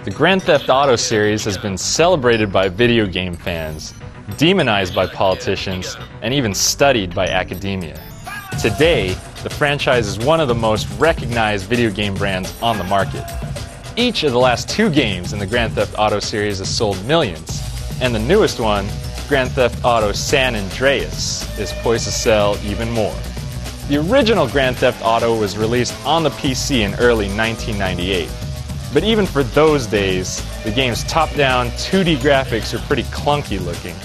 The Grand Theft Auto series has been celebrated by video game fans, demonized by politicians, and even studied by academia. Today, the franchise is one of the most recognized video game brands on the market. Each of the last 2 games in the Grand Theft Auto series has sold millions, and the newest one, Grand Theft Auto San Andreas, is poised to sell even more. The original Grand Theft Auto was released on the PC in early 1998. But even for those days, the game's top-down 2D graphics are pretty clunky looking.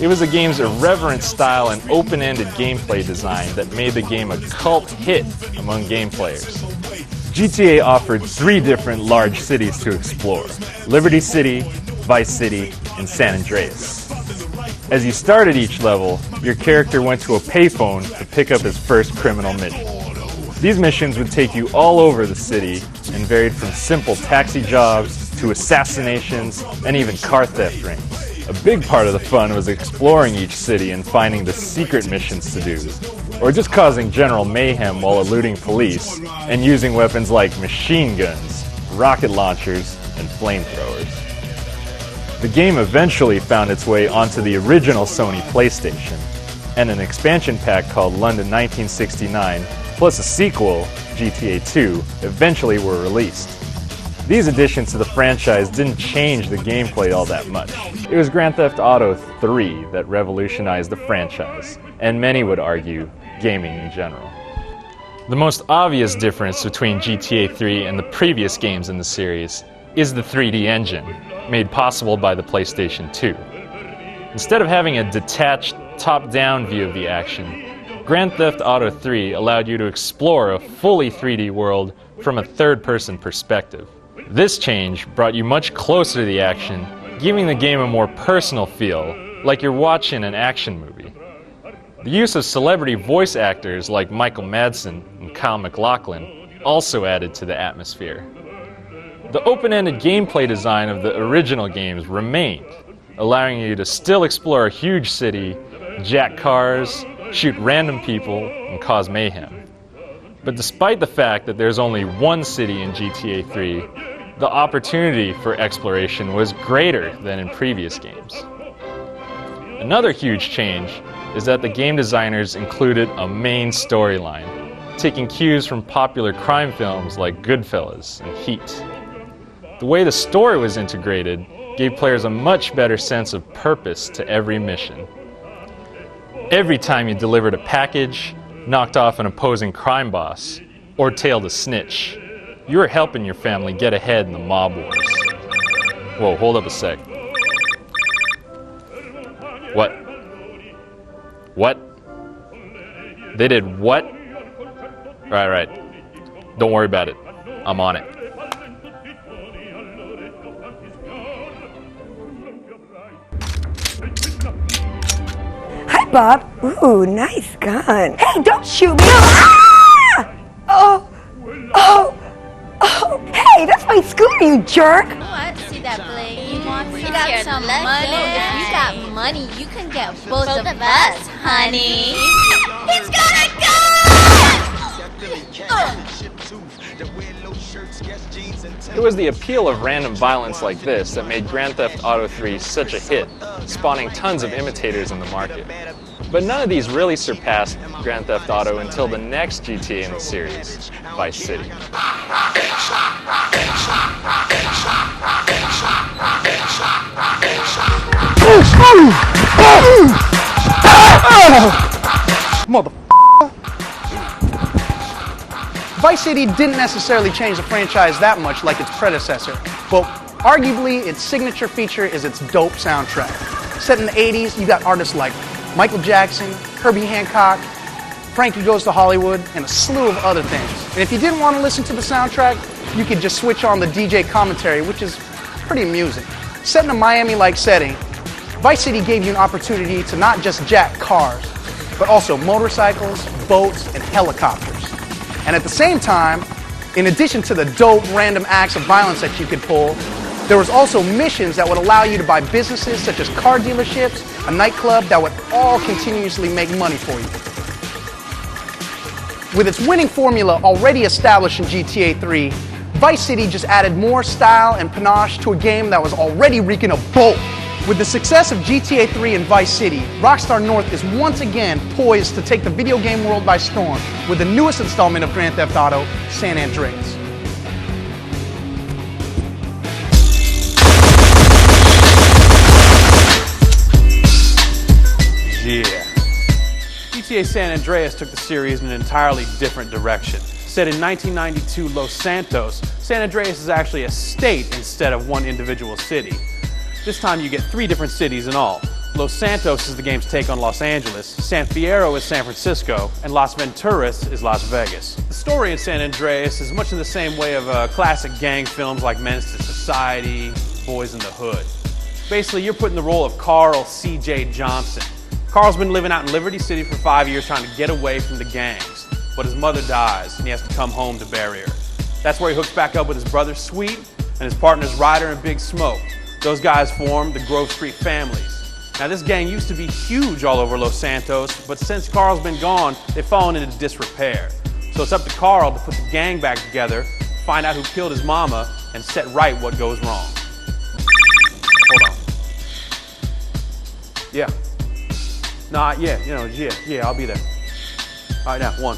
It was the game's irreverent style and open-ended gameplay design that made the game a cult hit among game players. GTA offered 3 different large cities to explore: Liberty City, Vice City, and San Andreas. As you started each level, your character went to a payphone to pick up his first criminal mission. These missions would take you all over the city and varied from simple taxi jobs to assassinations and even car theft rings. A big part of the fun was exploring each city and finding the secret missions to do, or just causing general mayhem while eluding police and using weapons like machine guns, rocket launchers, and flamethrowers. The game eventually found its way onto the original Sony PlayStation, and an expansion pack called London 1969 plus a sequel, GTA 2, eventually were released. These additions to the franchise didn't change the gameplay all that much. It was Grand Theft Auto 3 that revolutionized the franchise, and many would argue, gaming in general. The most obvious difference between GTA 3 and the previous games in the series is the 3D engine, made possible by the PlayStation 2. Instead of having a detached, top-down view of the action, Grand Theft Auto 3 allowed you to explore a fully 3D world from a third-person perspective. This change brought you much closer to the action, giving the game a more personal feel, like you're watching an action movie. The use of celebrity voice actors like Michael Madsen and Kyle MacLachlan also added to the atmosphere. The open-ended gameplay design of the original games remained, allowing you to still explore a huge city, jack cars, shoot random people, and cause mayhem. But despite the fact that there's only one city in GTA 3, the opportunity for exploration was greater than in previous games. Another huge change is that the game designers included a main storyline, taking cues from popular crime films like Goodfellas and Heat. The way the story was integrated gave players a much better sense of purpose to every mission. Every time you delivered a package, knocked off an opposing crime boss, or tailed a snitch, you were helping your family get ahead in the mob wars. Whoa, hold up a sec. What? What? They did what? Right. Don't worry about it. I'm on it. Hi, Bob. Ooh, nice gun. Hey, don't shoot me. Ah! Oh. Hey, that's my scooter, you jerk. Oh, I see that blade. You want some money? If you got money, you can get both of us, honey. He's got a gun! It was the appeal of random violence like this that made Grand Theft Auto 3 such a hit, spawning tons of imitators in the market. But none of these really surpassed Grand Theft Auto until the next GTA in the series, Vice City. Mother. Vice City didn't necessarily change the franchise that much like its predecessor, but arguably its signature feature is its dope soundtrack. Set in the 80s, you got artists like Michael Jackson, Herbie Hancock, Frankie Goes to Hollywood, and a slew of other things. And if you didn't want to listen to the soundtrack, you could just switch on the DJ commentary, which is pretty amusing. Set in a Miami-like setting, Vice City gave you an opportunity to not just jack cars, but also motorcycles, boats, and helicopters. And at the same time, in addition to the dope random acts of violence that you could pull, there was also missions that would allow you to buy businesses such as car dealerships, a nightclub that would all continuously make money for you. With its winning formula already established in GTA 3, Vice City just added more style and panache to a game that was already reeking of both. With the success of GTA 3 and Vice City, Rockstar North is once again poised to take the video game world by storm with the newest installment of Grand Theft Auto, San Andreas. Yeah. GTA San Andreas took the series in an entirely different direction. Set in 1992 Los Santos, San Andreas is actually a state instead of one individual city. This time you get 3 different cities in all. Los Santos is the game's take on Los Angeles, San Fierro is San Francisco, and Las Venturas is Las Vegas. The story in San Andreas is much in the same way of classic gang films like Menace to Society, Boys in the Hood. Basically, you're put in the role of Carl C.J. Johnson. Carl's been living out in Liberty City for 5 years trying to get away from the gangs, but his mother dies and he has to come home to bury her. That's where he hooks back up with his brother Sweet and his partners Ryder and Big Smoke. Those guys form the Grove Street Families. Now this gang used to be huge all over Los Santos, but since Carl's been gone, they've fallen into disrepair. So it's up to Carl to put the gang back together, find out who killed his mama, and set right what goes wrong. Hold on. Yeah. Nah, yeah, I'll be there. All right, now, 1.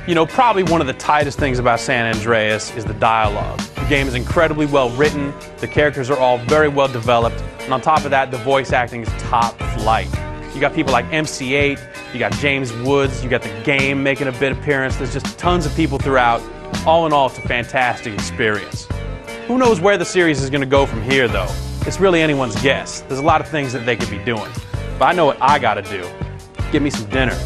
You know, probably one of the tightest things about San Andreas is the dialogue. The game is incredibly well written, the characters are all very well developed, and on top of that, the voice acting is top flight. You got people like MC8, you got James Woods, you got the game making a bit appearance, there's just tons of people throughout. All in all, it's a fantastic experience. Who knows where the series is going to go from here, though? It's really anyone's guess. There's a lot of things that they could be doing. But I know what I gotta do. Get me some dinner.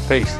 Peace.